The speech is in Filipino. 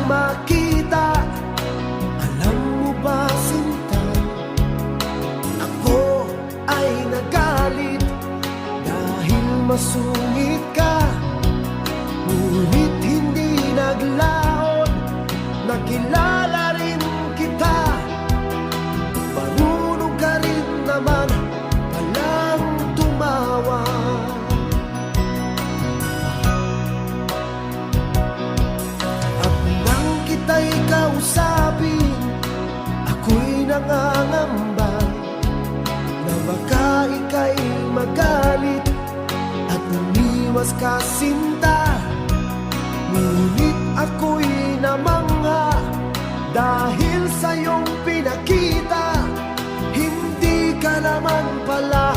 makita. Alam mo ba, sinta, ako ay nagalit dahil masungit ka. Ngunit hindi naglaon, nakilala rin kita. Marunong ka rin naman palang tumawa. At nang kita'y kausapin, ako'y nangangamba na baka ika'y magalit at umiwas ka, sinta. Ngunit ako'y namangha dahil sa iyong pinakita. Hindi ka naman pala